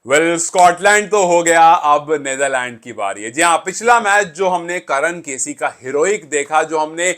Scotland तो हो गया, अब नेदरलैंड की बारी है। जी हाँ, पिछला मैच जो हमने करन केसी का हीरोइक देखा, जो हमने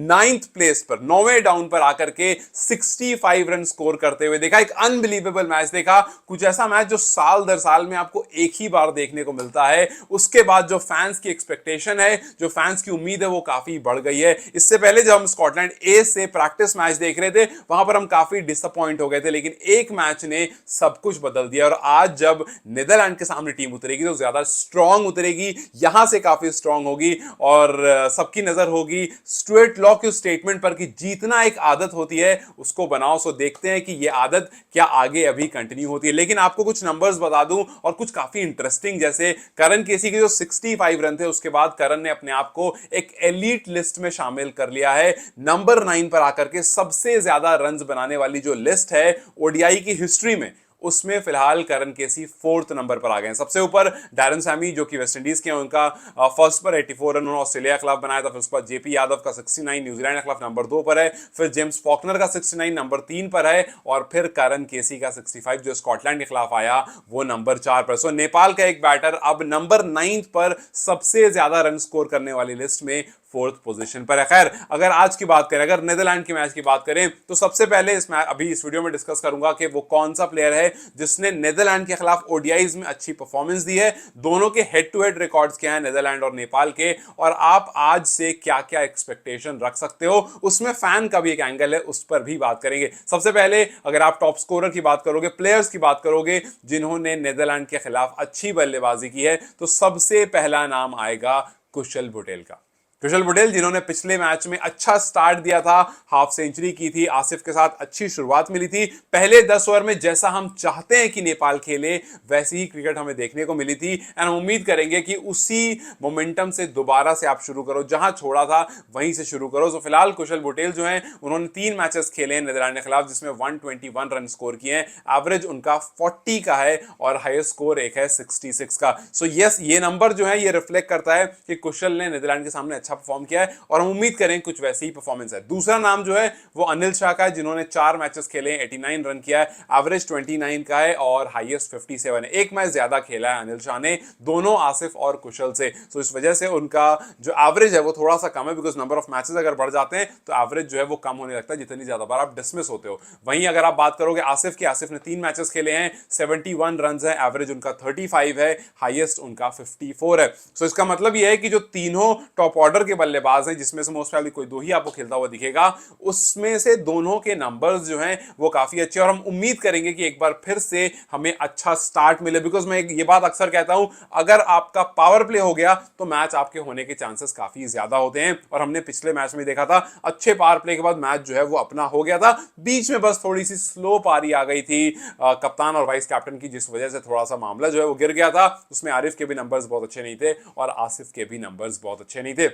9th प्लेस पर 9वें डाउन पर आकर के 65 रन स्कोर करते हुए देखा, एक अनबिलीवेबल मैच देखा। कुछ ऐसा मैच जो साल दर साल में आपको एक ही बार देखने को मिलता है। उसके बाद जो फैंस की एक्सपेक्टेशन है, जो फैंस की उम्मीद है, वो काफी बढ़ गई है। इससे पहले जब हम स्कॉटलैंड ए से प्रैक्टिस मैच देख रहे थे, वहां पर हम काफी डिसअपॉइंट हो गए थे, लेकिन एक मैच ने सब कुछ बदल दिया। और आज जब नेदरलैंड के सामने टीम उतरेगी तो ज्यादा स्ट्रांग उतरेगी, यहां से काफी स्ट्रांग होगी। और सबकी नजर होगी स्टुअर्ट लॉ के स्टेटमेंट पर कि जीतना एक आदत होती है, उसको बनाओ। सो देखते हैं कि यह आदत क्या आगे अभी कंटिन्यू होती है। लेकिन आपको कुछ नंबर्स बता दूं, और कुछ काफी इंटरेस्टिंग, जैसे करन केसी के जो 65 रन थे, उसके बाद करन ने अपने आप को एक एलीट लिस्ट में शामिल कर लिया है। नंबर 9 पर आकर के सबसे ज्यादा रन बनाने वाली जो लिस्ट है ओडीआई की हिस्ट्री में, उसमें फिलहाल करन केसी 4th नंबर पर आ गए हैं। सबसे ऊपर डैरन सैमी जो कि वेस्ट इंडीज के हैं, उनका फर्स्ट पर 84 रन उन्होंने ऑस्ट्रेलिया के खिलाफ बनाया था। फिर उसके बाद जेपी यादव का 69 न्यूजीलैंड के खिलाफ नंबर 2 पर है। फिर जेम्स फॉकनर का 69 नंबर 3 पर है। और फिर करन केसी का 65 जो स्कॉटलैंड के खिलाफ आया, वो नंबर 4 पर। सो नेपाल का एक बैटर अब नंबर 9 पर सबसे ज्यादा रन स्कोर करने वाली लिस्ट में 4th पोजीशन पर है। खैर, अगर आज की बात करें, अगर नेदरलैंड के मैच की बात करें, तो सबसे पहले अभी इस वीडियो में डिस्कस करूंगा कि वो कौन सा प्लेयर है जिसने नेदरलैंड के खिलाफ ओडीआईज में अच्छी परफॉर्मेंस दी है। दोनों के हेड टू हेड रिकॉर्ड्स क्या हैं, नेदरलैंड और नेपाल के, और आप आज से क्या क्या एक्सपेक्टेशन रख सकते हो। उसमें फैन का भी एक एंगल है, उस पर भी बात करेंगे। सबसे पहले अगर आप टॉप स्कोरर की बात करोगे, प्लेयर्स की बात करोगे जिन्होंने नेदरलैंड के खिलाफ अच्छी बल्लेबाजी की है, तो सबसे पहला नाम आएगा कुशल बुटेल का। कुशल बुटेल जिन्होंने पिछले मैच में अच्छा स्टार्ट दिया था, हाफ सेंचुरी की थी, आसिफ के साथ अच्छी शुरुआत मिली थी। पहले 10 ओवर में जैसा हम चाहते हैं कि नेपाल खेले, वैसी ही क्रिकेट हमें देखने को मिली थी। एंड हम उम्मीद करेंगे कि उसी मोमेंटम से दोबारा से आप शुरू करो, जहां छोड़ा था वहीं से शुरू करो। तो फिलहाल कुशल बुटेल जो हैं, उन्होंने 3 मैचेस खेले हैं नेदरलैंड के खिलाफ, जिसमें 121 रन स्कोर किए हैं। एवरेज उनका 40 का है और हाईएस्ट स्कोर एक है 66 का। सो यस, ये नंबर जो है ये रिफ्लेक्ट करता है कि कुशल ने नेदरलैंड के सामने अच्छा परफॉर्म किया है, और हम उम्मीद करें कुछ वैसी ही परफॉर्मेंस है। दूसरा नाम जो है वो अनिल शाह का है, जिन्होंने 4 मैचेस खेले, 89 रन किया है, एवरेज 29 का है और हाईएस्ट 57 है। एक मैच ज्यादा खेला है अनिल शाह ने, दोनों आसिफ और कुशल से। तो इस वजह से उनका जो एवरेज है वो थोड़ा सा कम है, बिकॉज नंबर ऑफ मैचेस अगर बढ़ जाते हैं तो एवरेज जो है वो कम होने लगता है, जितनी ज्यादा बार आप डिसमिस होते हो। वहीं अगर आप बात करोगे आसिफ की, आसिफ ने 3 मैचेस खेले हैं, 71 रन है, एवरेज उनका 35 है, हाईएस्ट उनका 54 है। सो इसका मतलब यह है कि जो तीनों टॉप ऑर्डर के बल्लेबाज हैं, जिसमें से मोस्ट प्रॉबेबली कोई दो ही आपको खेलता हुआ दिखेगा, उसमें से दोनों के नंबर्स जो हैं वो काफी अच्छे, और हम उम्मीद करेंगे कि एक बार फिर से हमें अच्छा स्टार्ट मिले। बिकॉज मैं ये बात अक्सर कहता हूं, अगर आपका पावर प्ले हो गया तो मैच आपके होने के चांसेस काफी ज्यादा होते हैं, और हमने पिछले मैच में देखा था अच्छे पावर प्ले के बाद मैच जो है वो अपना हो गया था। बीच में बस थोड़ी सी स्लो पारी आ गई थी कप्तान और वाइस कैप्टन की, जिस वजह से थोड़ा सा मामला जो है वो गिर गया था। उसमें आरिफ के भी नंबर्स बहुत अच्छे नहीं थे और आसिफ के भी नंबर्स बहुत अच्छे नहीं थे।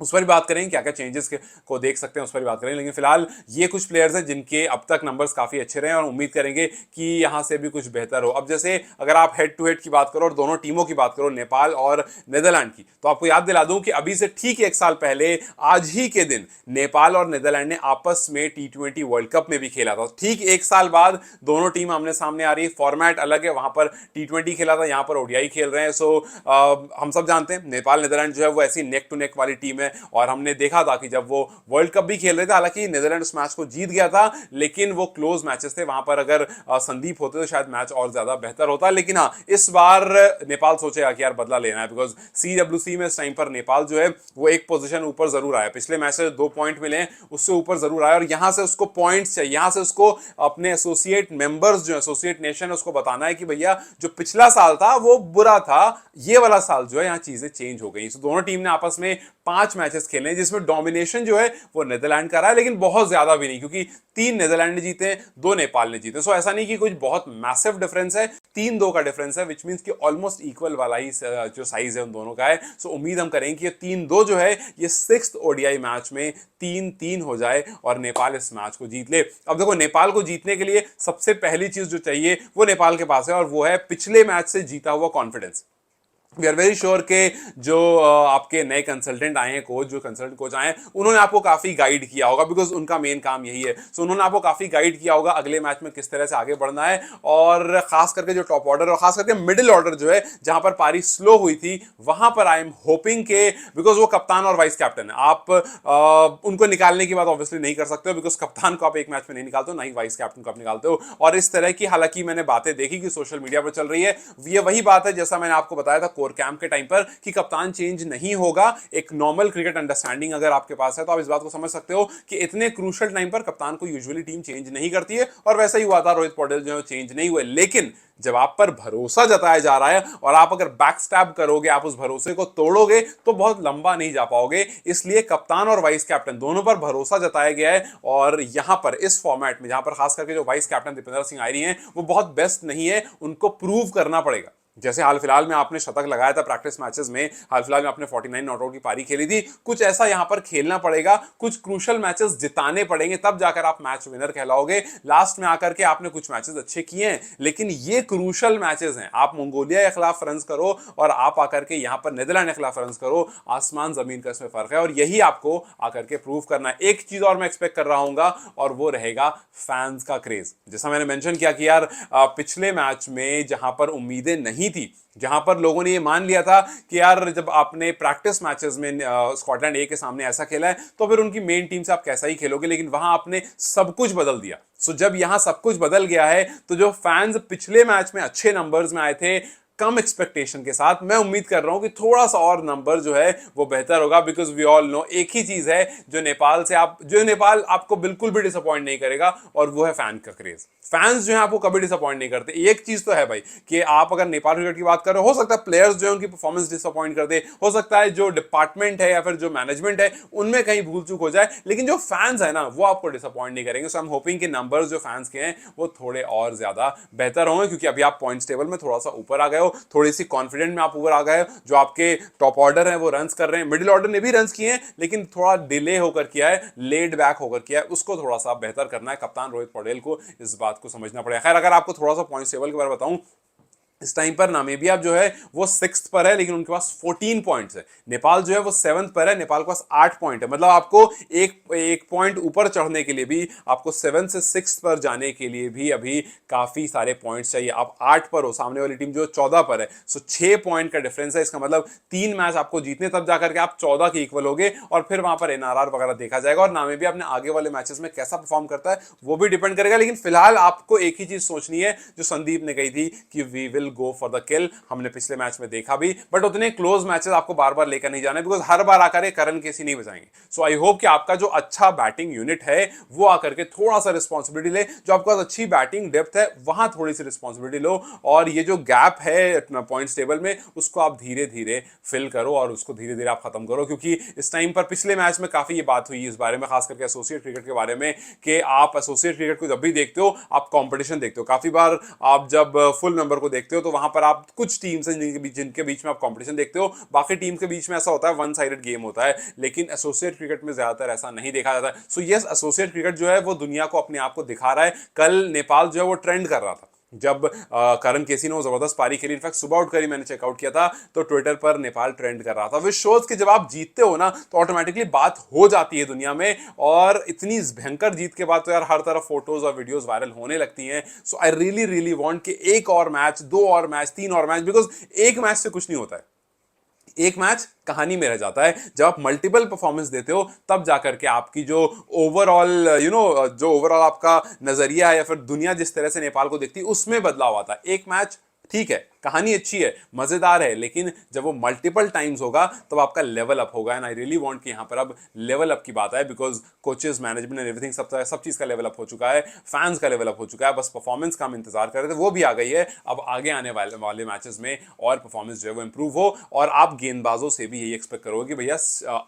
उस पर भी बात करेंगे, क्या क्या चेंजेस को देख सकते हैं उस पर भी बात करेंगे। लेकिन फिलहाल ये कुछ प्लेयर्स हैं जिनके अब तक नंबर्स काफी अच्छे रहे हैं, और उम्मीद करेंगे कि यहां से भी कुछ बेहतर हो। अब जैसे अगर आप हेड टू हेड की बात करो और दोनों टीमों की बात करो, नेपाल और नेदरलैंड की, तो आपको याद दिला दूं कि अभी से ठीक 1 साल पहले आज ही के दिन नेपाल और नेदरलैंड ने आपस में T20 वर्ल्ड कप में भी खेला था। ठीक 1 साल बाद दोनों टीम आमने सामने आ रही है। फॉर्मेट अलग है, वहां पर T20 खेला था, यहां पर ओडीआई खेल रहे हैं। सो हम सब जानते हैं नेपाल नेदरलैंड जो है वो ऐसी नेक टू नेक वाली टीम है, और हमने देखा था कि जब वो वर्ल्ड कप भी खेल रहे थे, हालांकि नेदरलैंड उस मैच को जीत गया था, लेकिन वो क्लोज मैचेस थे। वहां पर अगर संदीप होते तो शायद मैच और ज्यादा बेहतर होता। लेकिन हाँ, इस बार नेपाल सोचेगा कि यार बदला लेना है, बिकॉज CWC में इस टाइम पर नेपाल जो है वो एक पोजीशन ऊपर जरूर आया। पिछले मैच से 2 पॉइंट मिले हैं, उससे ऊपर जरूर आया, और यहां से उसको पॉइंट्स चाहिए, यहां से उसको अपने एसोसिएट मेंबर्स जो एसोसिएट नेशन है उसको बताना है कि भैया जो पिछला साल था वो बुरा था, ये वाला साल जो है यहाँ चीजें चेंज हो गई। दोनों टीम ने आपस में 5 मैचेस खेले हैं, जिसमें डोमिनेशन जो है वो नेदरलैंड का रहा है, लेकिन बहुत ज्यादा भी नहीं, क्योंकि 3 नेदरलैंड ने जीते, 2 नेपाल ने जीते। सो ऐसा नहीं कि कुछ बहुत मैसिव डिफरेंस है, 3-2 का डिफरेंस है, विच मींस कि ऑलमोस्ट इक्वल वाला ही जो साइज है उन दोनों का है। सो उम्मीद हम करेंगे कि ये 3-2 जो है ये 6th ओडीआई मैच में 3-3 हो जाए और नेपाल इस मैच को जीत ले। अब देखो, नेपाल को जीतने के लिए सबसे पहली चीज जो चाहिए वो नेपाल के पास है, और वो है पिछले मैच से जीता हुआ confidence. We are very sure के जो आपके नए कंसल्टेंट आए हैं, कोच जो कंसल्टेंट कोच आए हैं, उन्होंने आपको काफी गाइड किया होगा, बिकॉज उनका मेन काम यही है। सो उन्होंने आपको काफी गाइड किया होगा अगले मैच में किस तरह से आगे बढ़ना है। और खास करके जो टॉप ऑर्डर और खास करके मिडिल ऑर्डर जो है, जहां पर पारी स्लो हुई थी, वहां पर आई एम होपिंग के, बिकॉज वो कप्तान और वाइस कैप्टन है, आप उनको निकालने की बात ऑब्वियसली नहीं कर सकते हो, बिकॉज कप्तान को आप एक मैच में नहीं निकालते हो, ना ही वाइस कैप्टन को आप निकालते हो। और इस तरह की हालांकि मैंने बातें देखी कि सोशल मीडिया पर चल रही है, ये वही बात है जैसा मैंने आपको बताया था कोर कैंप के टाइम पर कि कप्तान चेंज नहीं होगा। एक नॉर्मल क्रिकेट अंडरस्टैंडिंग अगर आपके पास है तो आप इस बात को समझ सकते हो कि इतने क्रूशियल टाइम पर कप्तान को यूजुअली टीम चेंज नहीं करती है, और वैसा ही हुआ था, रोहित पौडेल जो चेंज नहीं हुए। लेकिन जब आप पर भरोसा जताया जा रहा है और आप अगर बैकस्टैब करोगे, आप उस भरोसे को तोड़ोगे, तो बहुत लंबा नहीं जा पाओगे। इसलिए कप्तान और वाइस कैप्टन दोनों पर भरोसा जताया गया है, और यहां पर इस फॉर्मेट में जहां पर खास करके जो वाइस कैप्टन दीपेंद्र सिंह आयरी हैं, वो बहुत बेस्ट नहीं है, उनको प्रूव करना पड़ेगा। जैसे हाल फिलहाल में आपने शतक लगाया था प्रैक्टिस मैचेस में, हाल फिलहाल में आपने 49 नॉट आउट की पारी खेली थी, कुछ ऐसा यहां पर खेलना पड़ेगा, कुछ क्रूशियल मैचेस जिताने पड़ेंगे, तब जाकर आप मैच विनर कहलाओगे। लास्ट में आकर के आपने कुछ मैचेस अच्छे किए हैं, लेकिन ये क्रूशियल मैचेस हैं। आप मंगोलिया के खिलाफ रन करो और आप आकर के यहां पर नीदरलैंड के खिलाफ रन करो, आसमान जमीन का इसमें फर्क है, और यही आपको आकर के प्रूव करना है। एक चीज और मैं एक्सपेक्ट कर रहा हूं, और वो रहेगा फैंस का क्रेज। जैसा मैंने मेंशन किया कि यार पिछले मैच में जहां पर उम्मीदें नहीं थी, जहां पर लोगों ने ये मान लिया था कि यार जब आपने प्रैक्टिस मैचेस में स्कॉटलैंड ए के सामने ऐसा खेला है, तो फिर उनकी मेन टीम से आप कैसा ही खेलोगे, लेकिन वहां आपने सब कुछ बदल दिया। सो जब यहां सब कुछ बदल गया है, तो जो फैंस पिछले मैच में अच्छे नंबर्स में आए थे कम एक्सपेक्टेशन के साथ, मैं उम्मीद कर रहा हूं कि थोड़ा सा और नंबर जो है वो बेहतर होगा। बिकॉज वी ऑल नो एक ही चीज है जो नेपाल आपको बिल्कुल भी डिसअपॉइंट नहीं करेगा, और वो है फैन का क्रेज। फैंस जो है आपको कभी डिसअपॉइंट नहीं करते। एक चीज तो है भाई कि आप अगर नेपाल क्रिकेट की बात कर रहे हो सकता है प्लेयर्स जो है उनकी परफॉर्मेंस डिसअपॉइंट कर दे, हो सकता है जो डिपार्टमेंट है या फिर जो मैनेजमेंट है उनमें कहीं भूल चूक हो जाए, लेकिन जो फैंस है ना वो आपको डिसअपॉइंट नहीं करेंगे। सो आई एम होपिंग कि नंबर्स जो फैंस के हैं वो थोड़े और ज्यादा बेहतर होंगे, क्योंकि अभी आप पॉइंट्स टेबल में थोड़ा सा ऊपर आ गए हो, थोड़ी सी कॉन्फिडेंट में आप ऊपर आ गए हो। जो आपके टॉप ऑर्डर है वो रन्स कर रहे हैं, मिडिल ऑर्डर ने भी रन्स किए हैं, लेकिन थोड़ा डिले होकर किया है, लेड बैक होकर किया है, उसको थोड़ा सा बेहतर करना है। कप्तान रोहित पौडेल को इस बात को समझना पड़ेगा। खैर, अगर आपको थोड़ा सा पॉइंट टेबल के बारे में बताऊं, इस टाइम पर नामीबिया जो है वो 6th पर है, लेकिन उनके पास 14 पॉइंट्स है। नेपाल जो है वो 7th पर है, नेपाल के पास 8 पॉइंट है। मतलब आपको एक पॉइंट ऊपर चढ़ने के लिए भी, आपको 7 से 6 पर जाने के लिए भी अभी काफी सारे पॉइंट्स चाहिए। आप 8 पर हो, सामने वाली टीम जो 14 पर है। सो 6 पॉइंट का डिफरेंस है। इसका मतलब 3 मैच आपको जीतने, तब जाकर के आप 14 के इक्वल होगे, और फिर वहां पर एनआरआर वगैरह देखा जाएगा, और नामीबिया अपने आगे वाले मैचेस में कैसा परफॉर्म करता है वो भी डिपेंड करेगा। लेकिन फिलहाल आपको एक ही चीज सोचनी है जो संदीप ने कही थी कि we will go for the kill. हमने पिछले मैच में देखा भी, बट उतने क्लोज मैचेस आपको बार बार लेकर नहीं जाने, बिकॉज हर बार आकर करण केसी नहीं बचाएंगे। सो आई होप कि आपका जो अच्छा बैटिंग यूनिट है वो आकर के थोड़ा सा रिस्पॉन्सिबिलिटी ले, जो आपके पास अच्छी बैटिंग डेप्थ है वहां थोड़ी सी रिस्पॉन्सिबिलिटी लो, और ये जो गैप है पॉइंट्स टेबल में उसको आप धीरे धीरे फिल करो, और उसको धीरे धीरे आप खत्म करो। क्योंकि इस टाइम पर पिछले मैच में काफी ये बात हुई इस बारे में, खास करके एसोसिएट क्रिकेट के बारे में, कि आप एसोसिएट क्रिकेट को जब भी देखते हो आप कंपटीशन देखते हो। काफी बार आप जब फुल मेंबर को देखते हो तो वहां पर आप कुछ टीम्स हैं जिनके बीच में आप कंपटीशन देखते हो, बाकी टीम के बीच में ऐसा होता है वन साइडेड गेम होता है, लेकिन एसोसिएट क्रिकेट में ज्यादातर ऐसा नहीं देखा जाता। सो यस, एसोसिएट क्रिकेट जो है वो दुनिया को अपने आप को दिखा रहा है। कल नेपाल जो है वो ट्रेंड कर रहा था, जब करण केसी ने वो जबरदस्त पारी खेली। इनफैक्ट सुबह उठ कर ही मैंने चेकआउट किया था तो ट्विटर पर नेपाल ट्रेंड कर रहा था। विच शोज कि जब आप जीतते हो ना तो ऑटोमेटिकली बात हो जाती है दुनिया में, और इतनी भयंकर जीत के बाद तो यार हर तरफ फोटोज और वीडियोस वायरल होने लगती हैं। सो आई रियली रियली वांट कि एक और मैच, 2 और मैच, 3 और मैच, बिकॉज एक मैच से कुछ नहीं होता है। एक मैच कहानी में रह जाता है। जब आप मल्टीपल परफॉर्मेंस देते हो तब जाकर के आपकी जो ओवरऑल जो ओवरऑल आपका नजरिया है या फिर दुनिया जिस तरह से नेपाल को देखती है उसमें बदलाव आता है। एक मैच ठीक है, कहानी अच्छी है, मजेदार है, लेकिन जब वो मल्टीपल टाइम्स होगा तब आपका लेवल अप होगा। एंड आई रियली वांट कि यहां पर अब लेवल अप की बात है, because coaches, management and everything सब चीज का लेवल अप हो चुका है, फैंस का लेवल अप हो चुका है। बस परफॉर्मेंस का हम इंतजार कर रहे थे, वो भी आ गई है। अब आगे आने वाले मैचेस में और परफॉर्मेंस जो है वो इंप्रूव हो, और आप गेंदबाजों से भी यही एक्सपेक्ट करोगे कि भैया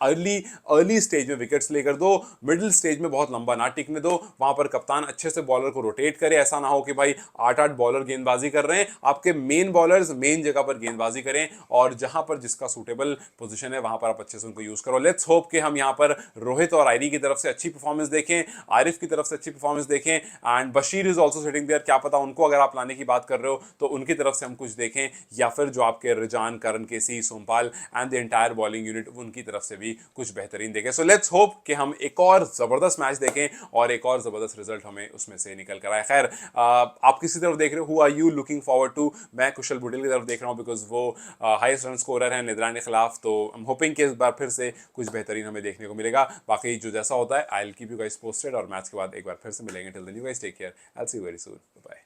अर्ली स्टेज में विकेट्स लेकर दो, मिडिल स्टेज में बहुत लंबा ना टिकने दो, वहां पर कपतान अच्छे से बॉलर को रोटेट करे। ऐसा ना हो कि भाई 8-8 बॉलर गेंदबाजी कर रहे हैं, आपके मेन बॉलर बॉलर्स मेन जगह पर गेंदबाजी करें और जहां पर जिसका सूटेबल पोजीशन है वहां पर आप अच्छे से उनको यूज करो। लेट्स होप कि हम यहां पर रोहित और आयरी की तरफ से अच्छी परफॉर्मेंस देखें, आरिफ की तरफ से अच्छी परफॉर्मेंस देखें, and Bashir is also sitting there. क्या पता उनको अगर आप लाने की बात कर रहे हो तो उनकी तरफ से हम कुछ देखें, या फिर जो आपके Rijan, Karan KC, Sompal and the entire bowling unit उनकी तरफ से भी कुछ बेहतरीन देखें। सो लेट्स होप कि हम एक और जबरदस्त मैच देखें और एक और जबरदस्त रिजल्ट हमें उसमें से निकल कर आए। खैर, आप किसी तरफ देख रहे हो, who are you looking forward to? मैं कुशल बुटेल की तरफ देख रहा हूं बिकॉज वो हाईएस्ट रन स्कोरर है नीदरलैंड के खिलाफ। तो आई एम होपिंग कि इस बार फिर से कुछ बेहतरीन हमें देखने को मिलेगा। बाकी जो जैसा होता है I will keep you guys posted और मैच के बाद एक बार फिर से मिलेंगे। Till then you guys take care, I will see you very soon, bye.